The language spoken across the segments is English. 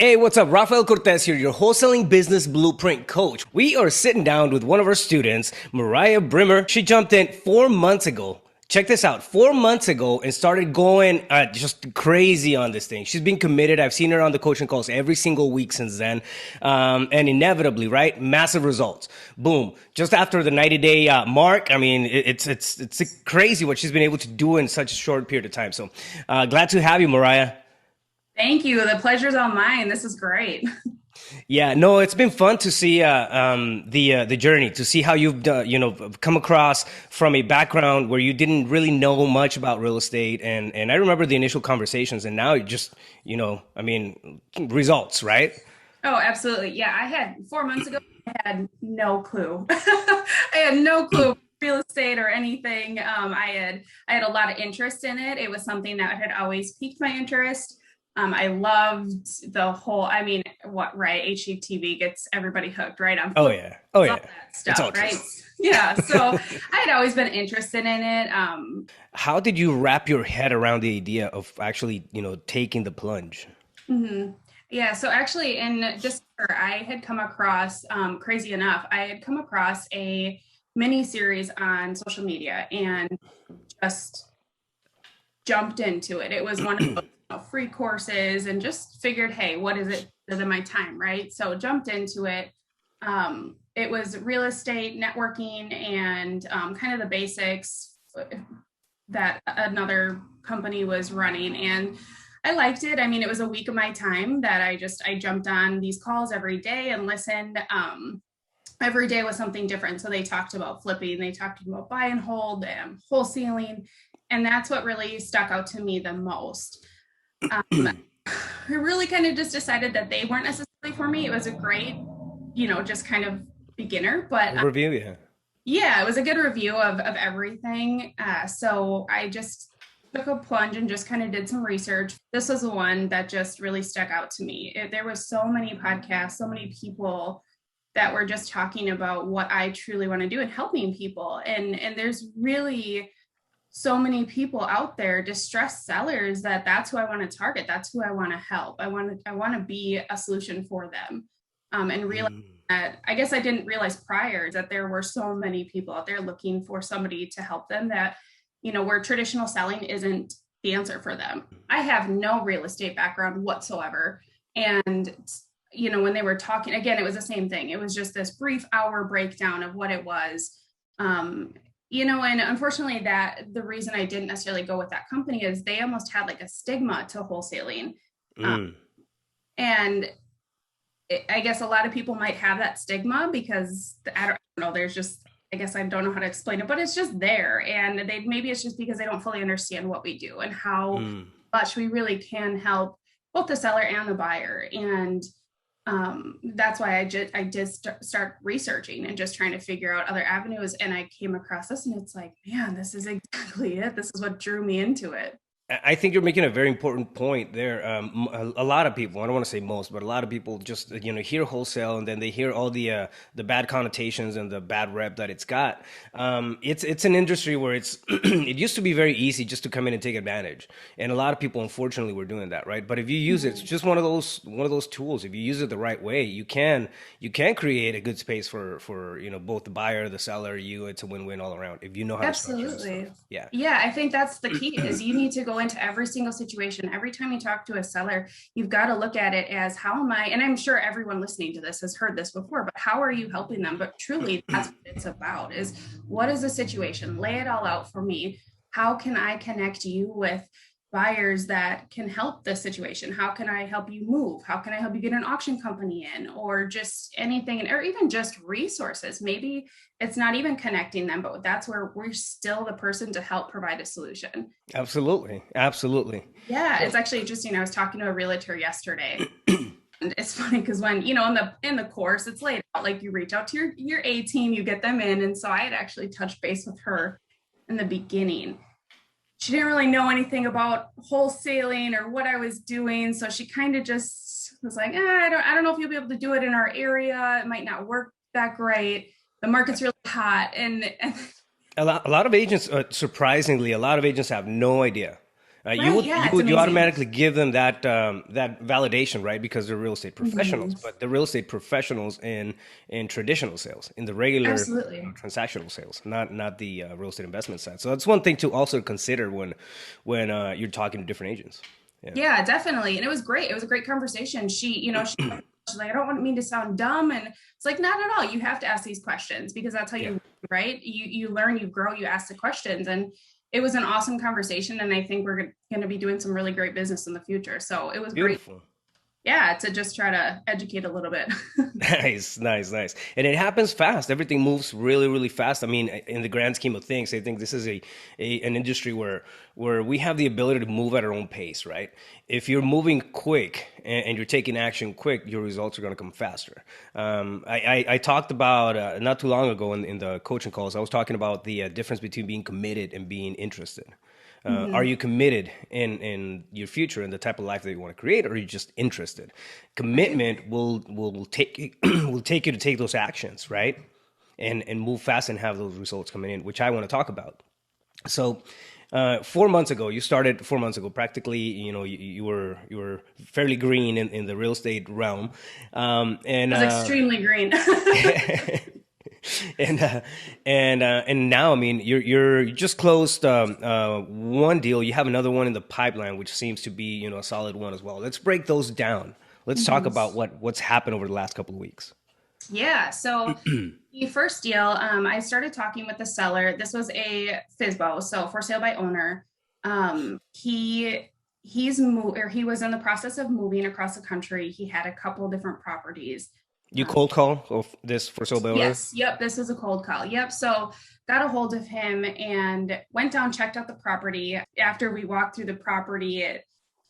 Hey, what's up? Rafael Cortez here, your wholesaling business blueprint coach. We are sitting down with one of our students, Mariah Brimer. She jumped in 4 months ago. Check this out, 4 months ago, and started going just crazy on this thing. She's been committed. I've seen her on the coaching calls every single week since then. And inevitably, right? Massive results. Boom. Just after the 90-day mark, I mean, it's crazy what she's been able to do in such a short period of time. So glad to have you, Mariah. Thank you. The pleasure's all mine. This is great. Yeah, no, it's been fun to see the journey, to see how you've come across from a background where you didn't really know much about real estate, and I remember the initial conversations, and now it just I mean, results, right? Oh, absolutely. Yeah, I had 4 months ago, I had no clue. I had no clue real estate or anything. I had a lot of interest in it. It was something that had always piqued my interest. I loved the whole, I mean, right? HGTV gets everybody hooked, right? On Oh yeah, oh all yeah, that it's all stuff, true. right? Yeah. So I had always been interested in it. How did you wrap your head around the idea of actually, taking the plunge? Mhm. Yeah, so actually in December, I had come across, crazy enough, I had come across a mini series on social media and just jumped into it. It was one of those free courses and just figured, hey, what is it better than my time, right? So jumped into it. It was real estate, networking, and kind of the basics that another company was running. And I liked it. I mean, it was a week of my time that I jumped on these calls every day and listened. Every day was something different. So they talked about flipping, they talked about buy and hold and wholesaling. And that's what really stuck out to me the most. I really kind of just decided that they weren't necessarily for me. It was a great, just kind of beginner, but Overview, yeah. yeah, it was a good review of everything. So I just took a plunge and just kind of did some research. This was the one that just really stuck out to me. There was so many podcasts, so many people that were just talking about what I truly want to do and helping people. And there's really so many people out there, distressed sellers, that's who I want to target. That's who I want to help. I want to be a solution for them. And realize Mm. that I guess I didn't realize prior that there were so many people out there looking for somebody to help them that, where traditional selling isn't the answer for them. I have no real estate background whatsoever. And, when they were talking, again, it was the same thing. It was just this brief hour breakdown of what it was. And unfortunately that the reason I didn't necessarily go with that company is they almost had like a stigma to wholesaling. Um, Mm. and I guess a lot of people might have that stigma because I don't know, there's just, I guess I don't know how to explain it, but it's just there. And maybe it's just because they don't fully understand what we do and how Mm. much we really can help both the seller and the buyer. And that's why I did start researching and just trying to figure out other avenues. And I came across this and it's like, man, this is exactly it. This is what drew me into it. I think you're making a very important point there. A lot of people, I don't want to say most, but a lot of people just hear wholesale and then they hear all the bad connotations and the bad rep that it's got. It's an industry where it used to be very easy just to come in and take advantage, and a lot of people unfortunately were doing that, right? But if you use it, it's Mhm. just one of those tools. If you use it the right way, you can create a good space for both the buyer, the seller, you. It's a win-win all around if you know how to structure that Absolutely. stuff. Yeah. Yeah, I think that's the key is you need to go into every single situation. Every time you talk to a seller, you've got to look at it as how am I, and I'm sure everyone listening to this has heard this before, but how are you helping them? But truly that's what it's about is what is the situation? Lay it all out for me. How can I connect you with buyers that can help this situation? How can I help you move? How can I help you get an auction company in or just anything, or even just resources? Maybe it's not even connecting them, but that's where we're still the person to help provide a solution. Absolutely. Absolutely. Yeah, Well, it's actually interesting. I was talking to a realtor yesterday. And it's funny because when, in the course, it's laid out like you reach out to your A team, you get them in. And so I had actually touched base with her in the beginning. She didn't really know anything about wholesaling or what I was doing. So she kind of just was like, I don't know if you'll be able to do it in our area. It might not work that great. The market's really hot. And a lot of agents, surprisingly, a lot of agents have no idea. You Right. would Yeah, it's you amazing. automatically give them that that validation, right? Because they're real estate professionals, Mhm. but the real estate professionals in traditional sales, in the regular Absolutely. transactional sales, not the real estate investment side. So that's one thing to also consider when you're talking to different agents. Yeah, Yeah, definitely. And it was great. It was a great conversation. She's like, I don't want me to sound dumb. And it's like, not at all. You have to ask these questions because that's how yeah, you learn, right? You learn, you grow, you ask the questions. And it was an awesome conversation. And I think we're going to be doing some really great business in the future. So it was great. beautiful. Yeah, to just try to educate a little bit. Nice, nice, nice. And it happens fast. Everything moves really, really fast. I mean, in the grand scheme of things, I think this is an industry where we have the ability to move at our own pace, right? If you're moving quick and you're taking action quick, your results are going to come faster. I talked about not too long ago in the coaching calls, I was talking about the difference between being committed and being interested. Are Mhm. you committed in your future and the type of life that you want to create, or are you just interested? Right. Commitment will take you, will take you to take those actions, right? And move fast and have those results coming in, which I want to talk about. So, 4 months ago, you started 4 months ago. Practically, you were fairly green in the real estate realm, and It was extremely green. and and now, I mean, you just closed one deal. You have another one in the pipeline, which seems to be a solid one as well. Let's break those down. Let's talk Mhm. about what's happened over the last couple of weeks. Yeah. So the first deal, I started talking with the seller. This was a FISBO, so for sale by owner. He was in the process of moving across the country. He had a couple different properties. You Um, cold call of this for sale by owner. yes, yep, this is a cold call. Yep. So got a hold of him and went down, checked out the property. After we walked through the property,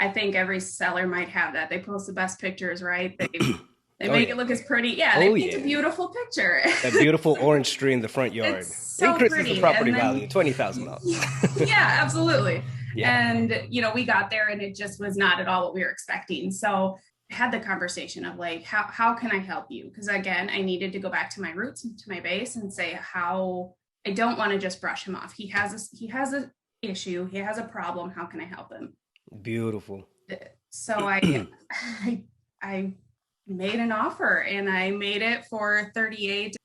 I think every seller might have that. They post the best pictures, right? They Oh make yeah, it look as pretty. Yeah, they oh paint a yeah. beautiful picture. That beautiful orange tree in the front It's yard so increases the pretty. property And value then, $20,000. yeah, absolutely. Yeah, And, we got there and it just was not at all what we were expecting. So I had the conversation of like, how can I help you? Because again, I needed to go back to my roots, to my base and say how I don't want to just brush him off. He has a issue. He has a problem. How can I help him? beautiful. So I made an offer and I made it for 38.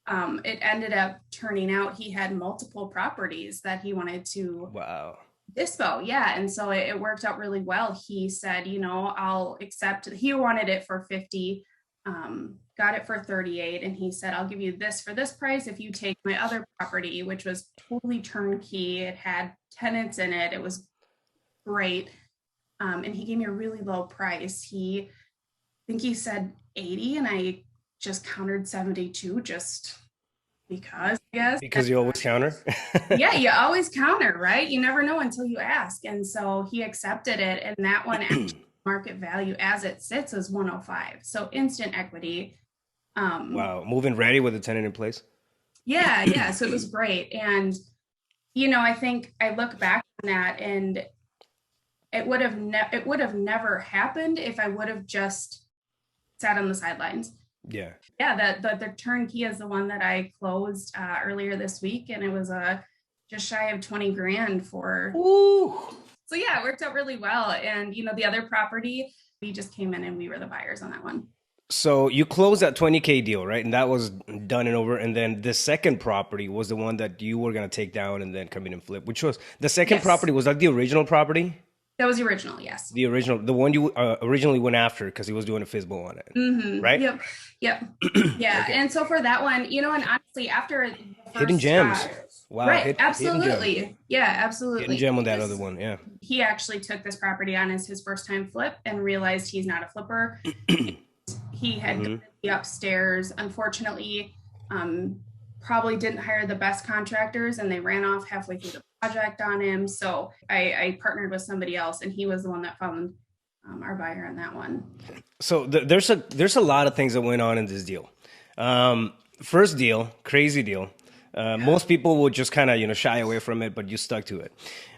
It ended up turning out he had multiple properties that he wanted to Wow. dispo. Yeah. And so it worked out really well. He said, I'll accept. He wanted it for 50, got it for 38. And he said, I'll give you this for this price if you take my other property, which was totally turnkey. It had tenants in it. It was great. And he gave me a really low price. I think he said 80 and I just countered 72 just because, yes. Because you always counter. Yeah, you always counter, right? You never know until you ask. And so he accepted it. And that one actually market value as it sits is 105. So instant equity. Um, Wow, moving ready with a tenant in place. yeah, yeah. So it was great. And, I think I look back on that and it would have never happened if I would have just sat on the sidelines. Yeah. Yeah, the turnkey is the one that I closed earlier this week, and it was just shy of 20 grand for. Ooh. So yeah, it worked out really well. And the other property, we just came in and we were the buyers on that one. So you closed that 20K deal, right? And that was done and over. And then the second property was the one that you were going to take down and then come in and flip, which was the second Yes, property. Was that the original property? that was the original. Yes. The original, the one you originally went after because he was doing a FISBO on it, Mm-hmm. right? Yep. Yep. Yeah. Okay. And so for that one, and honestly, after the Hidden first, gems. Wow. right, Hidden gem. absolutely. Yeah, Hidden absolutely. gem on that other one. Yeah. He actually took this property on as his first time flip and realized he's not a flipper. He had Hmm. gone to the upstairs. Unfortunately, probably didn't hire the best contractors and they ran off halfway through the project on him. So I partnered with somebody else and he was the one that found our buyer on that one. So there's a lot of things that went on in this deal. First deal, crazy deal. Most people would just kind of shy away from it, but you stuck to it.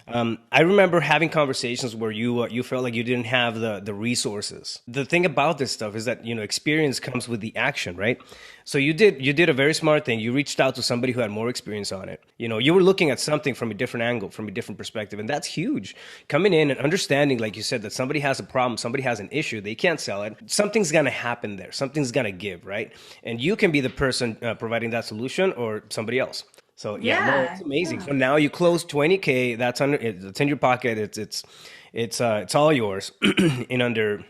I remember having conversations where you felt like you didn't have the resources. The thing about this stuff is that experience comes with the action, right? So you did a very smart thing. You reached out to somebody who had more experience on it. You were looking at something from a different angle, from a different perspective, and that's huge. Coming in and understanding, like you said, that somebody has a problem, somebody has an issue, they can't sell it. Something's gonna happen there. Something's gonna give, right? And you can be the person providing that solution, or somebody else. So yeah, no, it's amazing. Yeah. So now you close 20K. It's in your pocket. It's all yours in under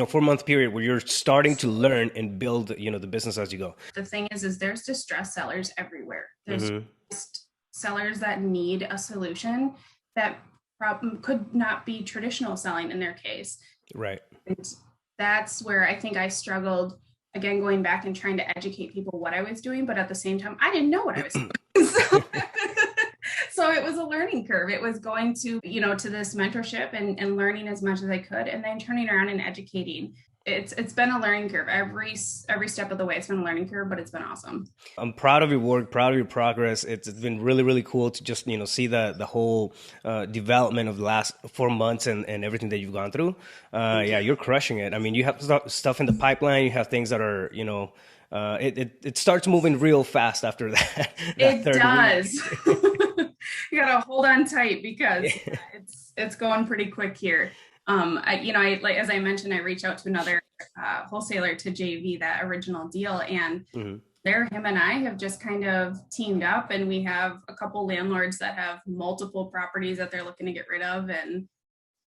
4 month period where you're starting to learn and build the business as you go. The thing is there's distressed sellers everywhere. There's Hmm. just sellers that need a solution that problem could not be traditional selling in their case. Right. And that's where I think I struggled, again, going back and trying to educate people what I was doing, but at the same time, I didn't know what I was doing. So, so it was a learning curve. It was going to this mentorship and learning as much as I could, and then turning around and educating. It's been a learning curve. Every step of the way, it's been a learning curve, but it's been awesome. I'm proud of your work, proud of your progress. It's been really, really cool to just see the whole development of the last 4 months and everything that you've gone through. Yeah, you're crushing it. I mean, you have stuff in the pipeline. You have things that are it starts moving real fast after that. It third week. does. You gotta hold on tight because it's going pretty quick here. I like, as I mentioned, I reached out to another wholesaler to JV that original deal, and Mhm. him and I have just kind of teamed up, and we have a couple landlords that have multiple properties that they're looking to get rid of. And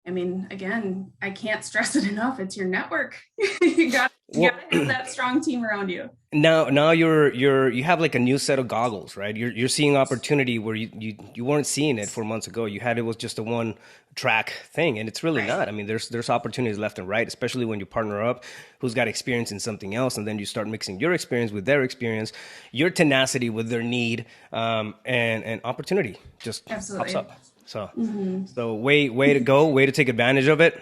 I mean, again, I can't stress it enough. It's your network. You got to have that strong team around you. Now you have like a new set of goggles, right? You're seeing opportunity where you weren't seeing it 4 months ago. You had it was just a one track thing, and it's really Right. not. I mean, there's opportunities left and right, especially when you partner up who's got experience in something else, and then you start mixing your experience with their experience, your tenacity with their need, and opportunity just pops Absolutely. up. So way to go, way to take advantage of it.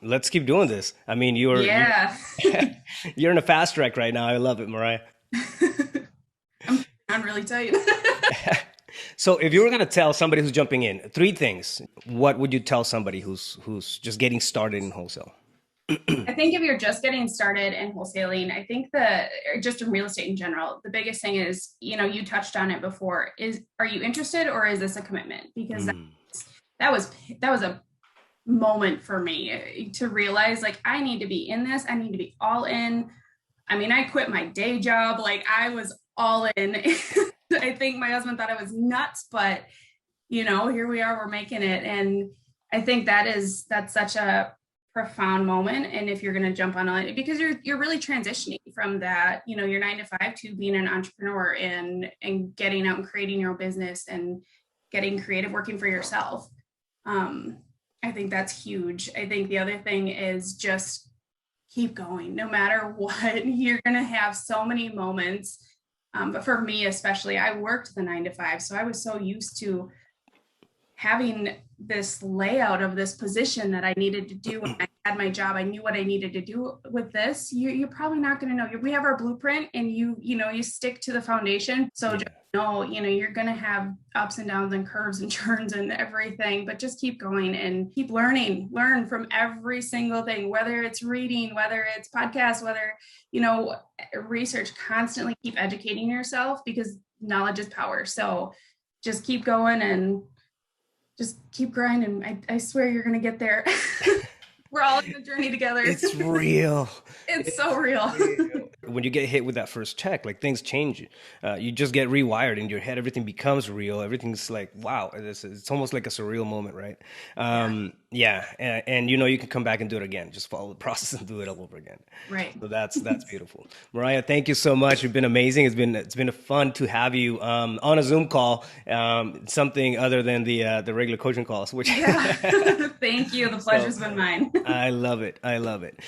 Let's keep doing this. I mean, Yeah. you're in a fast track right now. I love it, Mariah. I'm really tight. So if you were going to tell somebody who's jumping in three things, what would you tell somebody who's just getting started in wholesale? I think if you're just getting started in wholesaling, I think just in real estate in general, the biggest thing is, you touched on it before, are you interested, or is this a commitment? Because that was a moment for me to realize, like, I need to be in this. I need to be all in. I mean, I quit my day job. Like, I was all in. I think my husband thought I was nuts, but here we are, we're making it. And I think that's such a profound moment. And if you're going to jump on it, because you're really transitioning from that, your 9 to 5 to being an entrepreneur and getting out and creating your own business and getting creative, working for yourself. I think that's huge. I think the other thing is just keep going, no matter what. You're going to have so many moments. But for me, especially, I worked the 9 to 5. So I was so used to having this layout of this position that I needed to do when I had my job. I knew what I needed to do. With this, you're probably not going to know. We have our blueprint, and you stick to the foundation. So just know, you're going to have ups and downs and curves and turns and everything, but just keep going and keep learning. Learn from every single thing, whether it's reading, whether it's podcasts, whether, research. Constantly keep educating yourself, because knowledge is power. So just keep going and just keep grinding. I swear you're going to get there. We're all in the journey together. It's real. It's so real. When you get hit with that first check, like, things change. You just get rewired in your head. Everything becomes real. Everything's like, wow, it's almost like a surreal moment, right? Yeah. And you can come back and do it again. Just follow the process and do it all over again. Right. So that's beautiful. Mariah, thank you so much. You've been amazing. It's been fun to have you on a Zoom call, something other than the regular coaching calls. Which Thank you. The pleasure's been mine. I love it. I love it.